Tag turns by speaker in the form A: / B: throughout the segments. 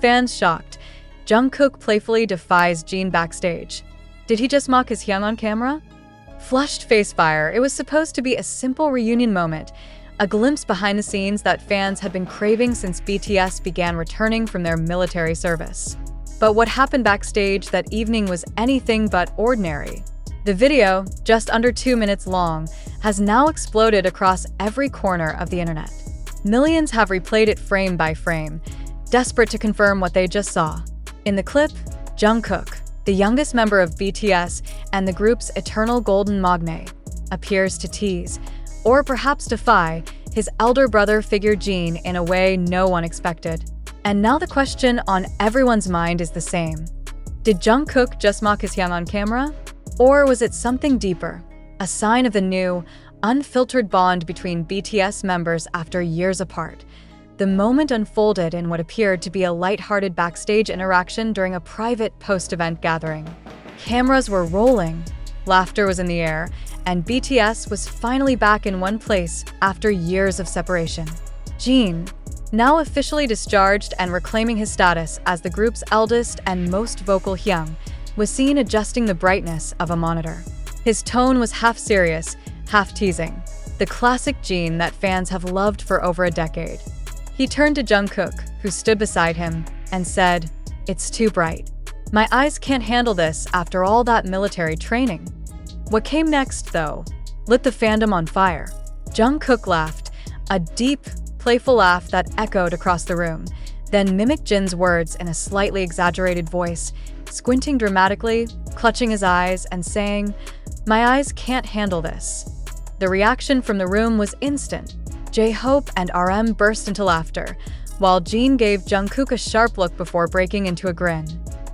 A: fans shocked, Jungkook playfully defies Jeon backstage. Did he just mock his Hyung on camera? Flushed face fire, it was supposed to be a simple reunion moment, a glimpse behind the scenes that fans had been craving since BTS began returning from their military service. But what happened backstage that evening was anything but ordinary. The video, just under 2 minutes long, has now exploded across every corner of the internet. Millions have replayed it frame by frame, desperate to confirm what they just saw. In the clip, Jungkook, the youngest member of BTS and the group's eternal golden magne, appears to tease, or perhaps defy, his elder brother figure Jeon in a way no one expected. And now the question on everyone's mind is the same. Did Jungkook just mock his Hyung on camera? Or was it something deeper, a sign of the new, unfiltered bond between BTS members after years apart? The moment unfolded in what appeared to be a lighthearted backstage interaction during a private post-event gathering. Cameras were rolling, laughter was in the air, and BTS was finally back in one place after years of separation. Jeon, now officially discharged and reclaiming his status as the group's eldest and most vocal Hyung, was seen adjusting the brightness of a monitor. His tone was half serious, half teasing, the classic Jeon that fans have loved for over a decade. He turned to Jungkook, who stood beside him, and said, "It's too bright. My eyes can't handle this after all that military training." What came next, though, lit the fandom on fire. Jungkook laughed, a deep, playful laugh that echoed across the room, then mimicked Jin's words in a slightly exaggerated voice, squinting dramatically, clutching his eyes, and saying, "My eyes can't handle this." The reaction from the room was instant. J-Hope and RM burst into laughter, while Jeon gave Jungkook a sharp look before breaking into a grin.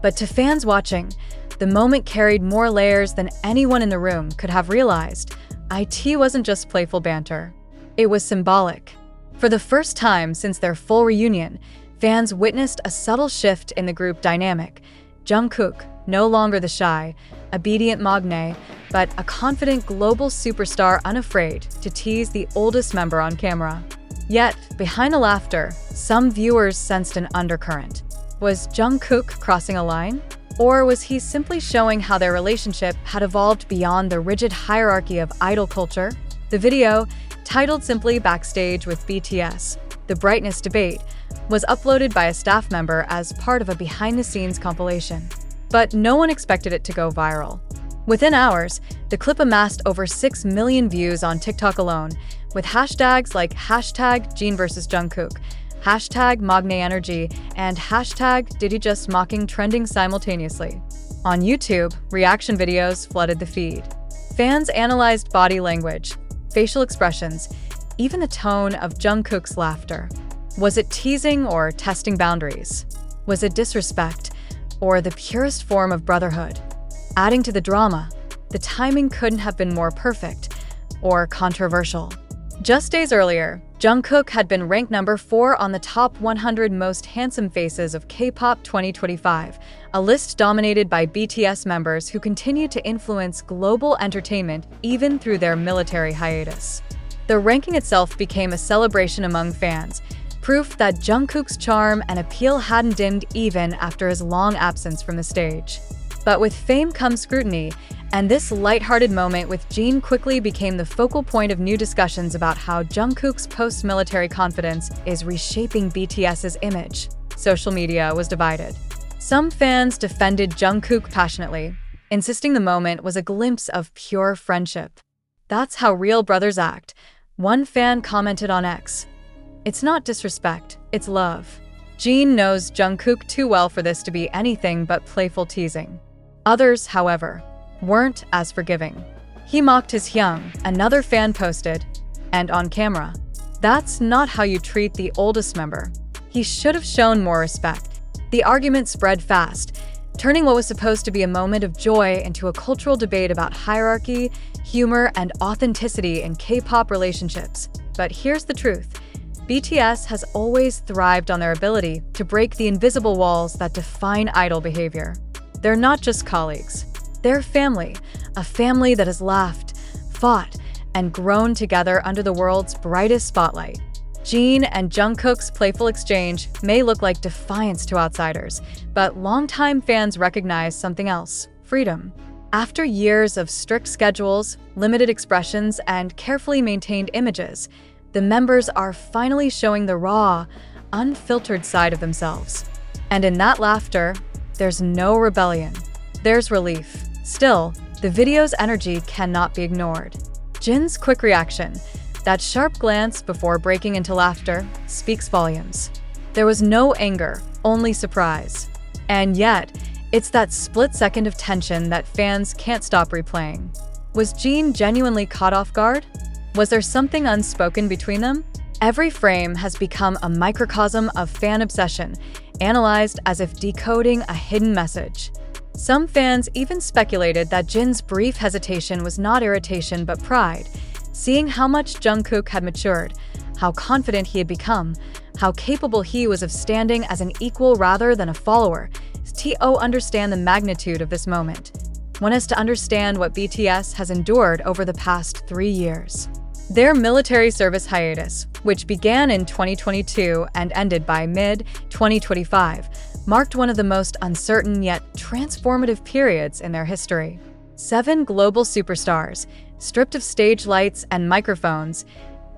A: But to fans watching, the moment carried more layers than anyone in the room could have realized. It wasn't just playful banter. It was symbolic. For the first time since their full reunion, fans witnessed a subtle shift in the group dynamic. Jungkook, no longer the shy, obedient magne, but a confident global superstar unafraid to tease the oldest member on camera. Yet, behind the laughter, some viewers sensed an undercurrent. Was Jungkook crossing a line? Or was he simply showing how their relationship had evolved beyond the rigid hierarchy of idol culture? The video, titled simply Backstage with BTS, The Brightness Debate, was uploaded by a staff member as part of a behind-the-scenes compilation. But no one expected it to go viral. Within hours, the clip amassed over 6 million views on TikTok alone, with hashtags like #Jeon vs Jungkook, #MagneEnergy, and #DidHeJustMocking trending simultaneously. On YouTube, reaction videos flooded the feed. Fans analyzed body language, facial expressions, even the tone of Jungkook's laughter. Was it teasing or testing boundaries? Was it disrespect or the purest form of brotherhood? Adding to the drama, the timing couldn't have been more perfect or controversial. Just days earlier, Jungkook had been ranked number 4 on the top 100 most handsome faces of K-pop 2025, a list dominated by BTS members who continue to influence global entertainment even through their military hiatus. The ranking itself became a celebration among fans, proof that Jungkook's charm and appeal hadn't dimmed even after his long absence from the stage. But with fame comes scrutiny, and this lighthearted moment with Jeon quickly became the focal point of new discussions about how Jungkook's post-military confidence is reshaping BTS's image. Social media was divided. Some fans defended Jungkook passionately, insisting the moment was a glimpse of pure friendship. "That's how real brothers act," one fan commented on X. "It's not disrespect, it's love." Jeon knows Jungkook too well for this to be anything but playful teasing. Others, however, weren't as forgiving. "He mocked his Hyung," another fan posted, and on camera. "That's not how you treat the oldest member. He should have shown more respect." The argument spread fast, turning what was supposed to be a moment of joy into a cultural debate about hierarchy, humor, and authenticity in K-pop relationships. But here's the truth. BTS has always thrived on their ability to break the invisible walls that define idol behavior. They're not just colleagues. They're family, a family that has laughed, fought, and grown together under the world's brightest spotlight. Jin and Jungkook's playful exchange may look like defiance to outsiders, but longtime fans recognize something else: freedom. After years of strict schedules, limited expressions, and carefully maintained images, the members are finally showing the raw, unfiltered side of themselves. And in that laughter, there's no rebellion. There's relief. Still, the video's energy cannot be ignored. Jin's quick reaction, that sharp glance before breaking into laughter, speaks volumes. There was no anger, only surprise. And yet, it's that split second of tension that fans can't stop replaying. Was Jin genuinely caught off guard? Was there something unspoken between them? Every frame has become a microcosm of fan obsession, analyzed as if decoding a hidden message. Some fans even speculated that Jin's brief hesitation was not irritation but pride, seeing how much Jungkook had matured, how confident he had become, how capable he was of standing as an equal rather than a follower. To understand the magnitude of this moment, one has to understand what BTS has endured over the past 3 years. Their military service hiatus, which began in 2022 and ended by mid-2025, marked one of the most uncertain yet transformative periods in their history. 7 global superstars, stripped of stage lights and microphones,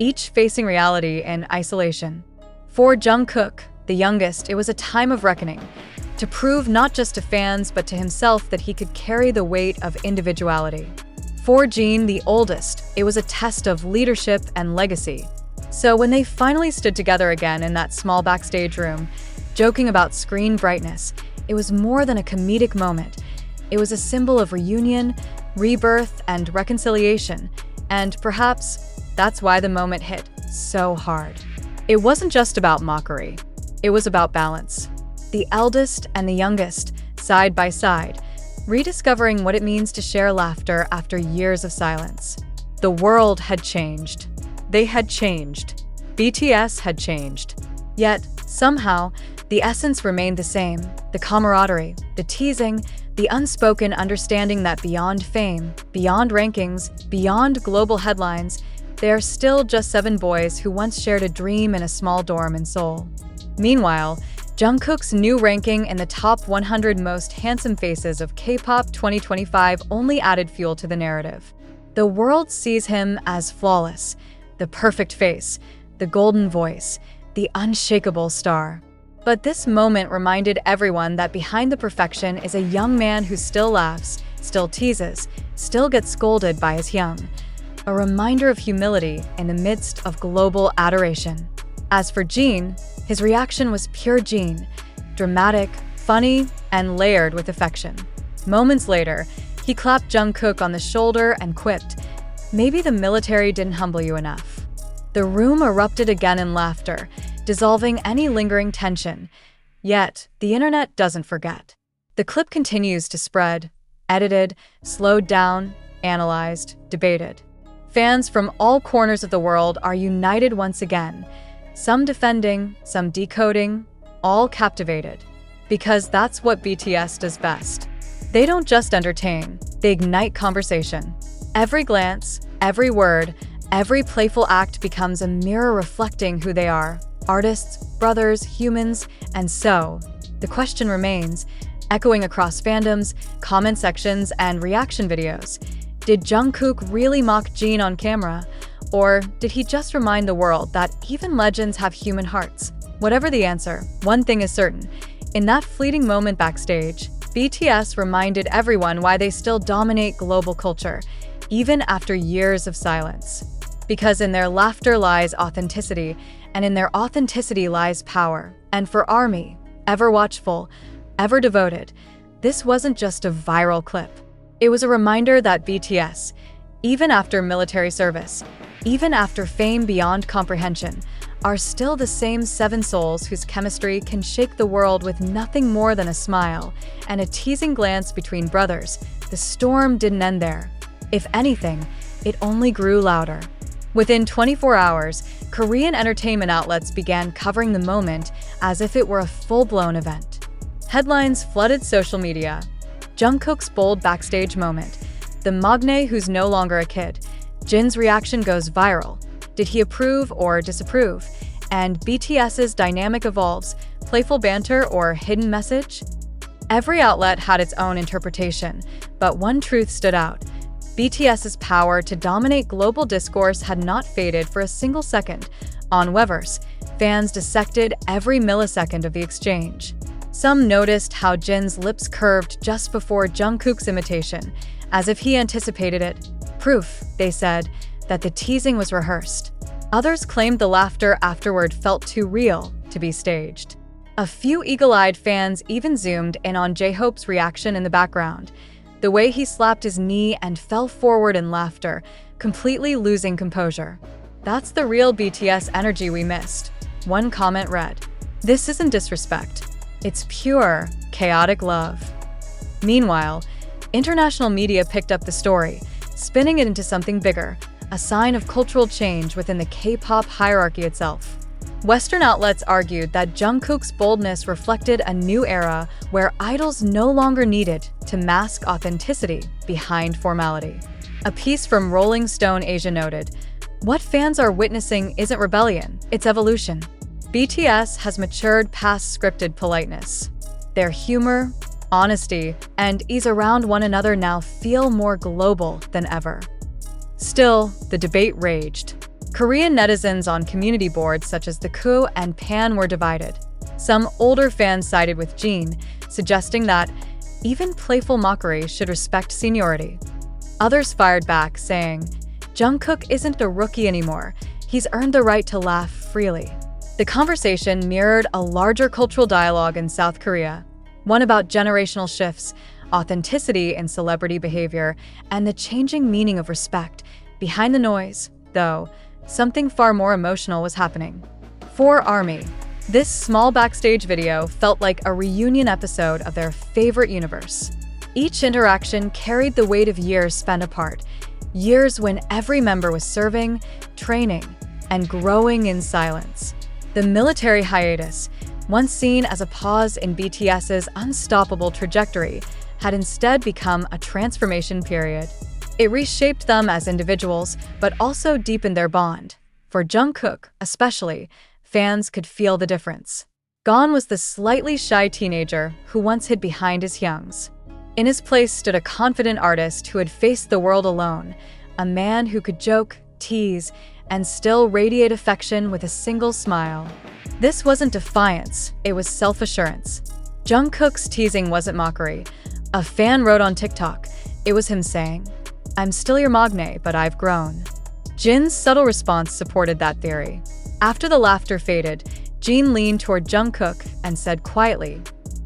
A: each facing reality in isolation. For Jungkook, the youngest, it was a time of reckoning, to prove not just to fans but to himself that he could carry the weight of individuality. For Jin, the oldest, it was a test of leadership and legacy. So when they finally stood together again in that small backstage room, joking about screen brightness, it was more than a comedic moment. It was a symbol of reunion, rebirth, and reconciliation, and perhaps that's why the moment hit so hard. It wasn't just about mockery. It was about balance. The eldest and the youngest, side by side, rediscovering what it means to share laughter after years of silence. The world had changed. They had changed. BTS had changed. Yet, somehow, the essence remained the same: the camaraderie, the teasing, the unspoken understanding that beyond fame, beyond rankings, beyond global headlines, they are still just 7 boys who once shared a dream in a small dorm in Seoul. Meanwhile, Jungkook's new ranking in the top 100 most handsome faces of K-pop 2025 only added fuel to the narrative. The world sees him as flawless, the perfect face, the golden voice, the unshakable star. But this moment reminded everyone that behind the perfection is a young man who still laughs, still teases, still gets scolded by his Hyung. A reminder of humility in the midst of global adoration. As for Jin, his reaction was pure Jin, dramatic, funny, and layered with affection. Moments later, he clapped Jungkook on the shoulder and quipped, "Maybe the military didn't humble you enough." The room erupted again in laughter, dissolving any lingering tension. Yet, the internet doesn't forget. The clip continues to spread, edited, slowed down, analyzed, debated. Fans from all corners of the world are united once again, some defending, some decoding, all captivated. Because that's what BTS does best. They don't just entertain, they ignite conversation. Every glance, every word, every playful act becomes a mirror reflecting who they are: artists, brothers, humans, and so, the question remains, echoing across fandoms, comment sections, and reaction videos. Did Jungkook really mock Jin on camera? Or did he just remind the world that even legends have human hearts? Whatever the answer, one thing is certain. In that fleeting moment backstage, BTS reminded everyone why they still dominate global culture, even after years of silence. Because in their laughter lies authenticity, and in their authenticity lies power. And for ARMY, ever watchful, ever devoted, this wasn't just a viral clip. It was a reminder that BTS, even after military service, even after fame beyond comprehension, are still the same 7 souls whose chemistry can shake the world with nothing more than a smile and a teasing glance between brothers. The storm didn't end there. If anything, it only grew louder. Within 24 hours, Korean entertainment outlets began covering the moment as if it were a full-blown event. Headlines flooded social media. Jungkook's bold backstage moment. The magne who's no longer a kid. Jin's reaction goes viral. Did he approve or disapprove? and BTS's dynamic evolves, playful banter or hidden message? Every outlet had its own interpretation, but one truth stood out. BTS's power to dominate global discourse had not faded for a single second. On Weverse, fans dissected every millisecond of the exchange. Some noticed how Jin's lips curved just before Jungkook's imitation, as if he anticipated it. Proof, they said, that the teasing was rehearsed. Others claimed the laughter afterward felt too real to be staged. A few eagle-eyed fans even zoomed in on J-Hope's reaction in the background, the way he slapped his knee and fell forward in laughter, completely losing composure. "That's the real BTS energy we missed," one comment read. "This isn't disrespect. It's pure, chaotic love." Meanwhile, international media picked up the story, spinning it into something bigger, a sign of cultural change within the K-pop hierarchy itself. Western outlets argued that Jungkook's boldness reflected a new era where idols no longer needed to mask authenticity behind formality. A piece from Rolling Stone Asia noted, "What fans are witnessing isn't rebellion, it's evolution." BTS has matured past scripted politeness. Their humor, honesty, and ease around one another now feel more global than ever. Still, the debate raged. Korean netizens on community boards such as the Koo and Pan were divided. Some older fans sided with Jin, suggesting that even playful mockery should respect seniority. Others fired back, saying, "Jungkook isn't a rookie anymore. He's earned the right to laugh freely." The conversation mirrored a larger cultural dialogue in South Korea, one about generational shifts, authenticity in celebrity behavior, and the changing meaning of respect. Behind the noise, though, something far more emotional was happening. For ARMY, this small backstage video felt like a reunion episode of their favorite universe. Each interaction carried the weight of years spent apart, years when every member was serving, training, and growing in silence. The military hiatus, once seen as a pause in BTS's unstoppable trajectory, had instead become a transformation period. It reshaped them as individuals, but also deepened their bond. For Jungkook, especially, fans could feel the difference. Gone was the slightly shy teenager who once hid behind his Hyungs. In his place stood a confident artist who had faced the world alone, a man who could joke, tease, and still radiate affection with a single smile. This wasn't defiance, it was self-assurance. Jungkook's teasing wasn't mockery. A fan wrote on TikTok, it was him saying, "I'm still your magne, but I've grown." Jin's subtle response supported that theory. After the laughter faded, Jin leaned toward Jungkook and said quietly,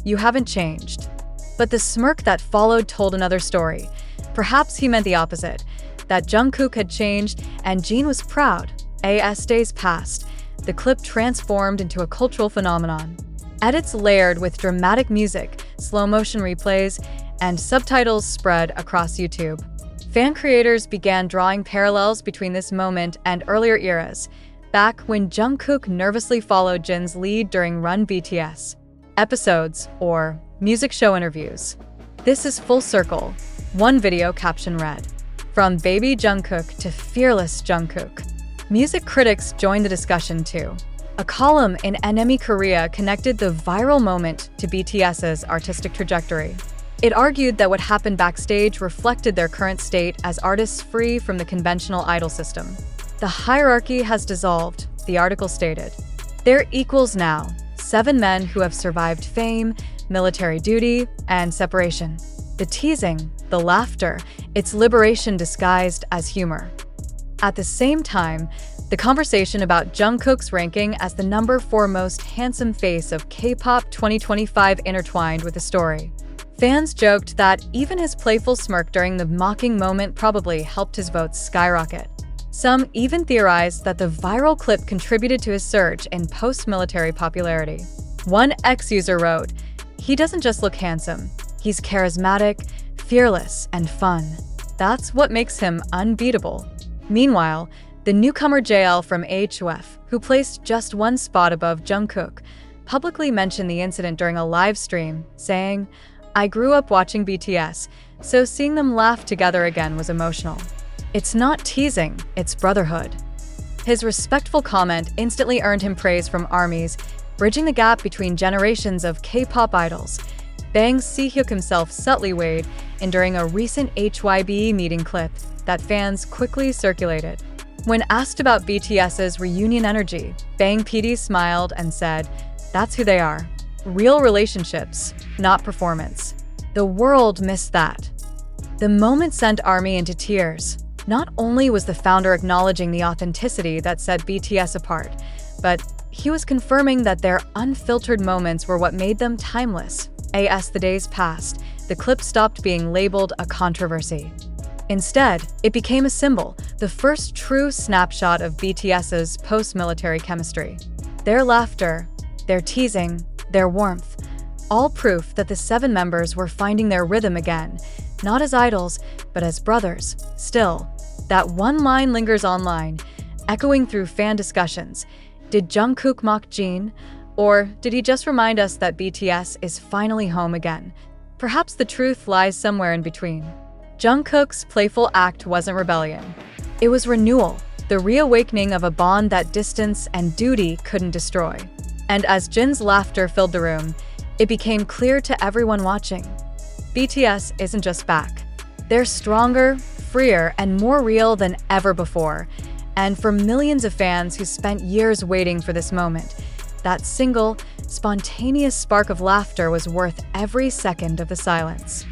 A: "You haven't changed." But the smirk that followed told another story. Perhaps he meant the opposite, that Jungkook had changed and Jin was proud. As days passed, the clip transformed into a cultural phenomenon. Edits layered with dramatic music, slow-motion replays, and subtitles spread across YouTube. Fan creators began drawing parallels between this moment and earlier eras, back when Jungkook nervously followed Jin's lead during Run BTS episodes or music show interviews. "This is full circle," one video caption read. "From baby Jungkook to fearless Jungkook." Music critics joined the discussion too. A column in NME Korea connected the viral moment to BTS's artistic trajectory. It argued that what happened backstage reflected their current state as artists free from the conventional idol system. "The hierarchy has dissolved," the article stated. "They're equals now, 7 men who have survived fame, military duty, and separation. The teasing, the laughter, it's liberation disguised as humor." At the same time, the conversation about Jungkook's ranking as the number 4 most handsome face of K-pop 2025 intertwined with the story. Fans joked that even his playful smirk during the mocking moment probably helped his votes skyrocket. Some even theorized that the viral clip contributed to his surge in post-military popularity. One ex-user wrote, "He doesn't just look handsome, he's charismatic, fearless, and fun. That's what makes him unbeatable." Meanwhile, the newcomer JL from AHF, who placed just 1 spot above Jungkook, publicly mentioned the incident during a live stream, saying, "I grew up watching BTS, so seeing them laugh together again was emotional. It's not teasing, it's brotherhood." His respectful comment instantly earned him praise from ARMYs, bridging the gap between generations of K-pop idols. Bang's Taehyung himself subtly weighed in during a recent HYBE meeting clip that fans quickly circulated. When asked about BTS's reunion energy, Bang PD smiled and said, "That's who they are. Real relationships, not performance." The world missed that. The moment sent ARMY into tears. Not only was the founder acknowledging the authenticity that set BTS apart, but he was confirming that their unfiltered moments were what made them timeless. As the days passed, the clip stopped being labeled a controversy. Instead, it became a symbol, the first true snapshot of BTS's post-military chemistry. Their laughter, their teasing, their warmth, all proof that the 7 members were finding their rhythm again, not as idols, but as brothers. Still, that one line lingers online, echoing through fan discussions. Did Jungkook mock Jean? Or did he just remind us that BTS is finally home again? Perhaps the truth lies somewhere in between. Jungkook's playful act wasn't rebellion. It was renewal, the reawakening of a bond that distance and duty couldn't destroy. And as Jin's laughter filled the room, it became clear to everyone watching. BTS isn't just back. They're stronger, freer, and more real than ever before. And for millions of fans who spent years waiting for this moment, that single, spontaneous spark of laughter was worth every second of the silence.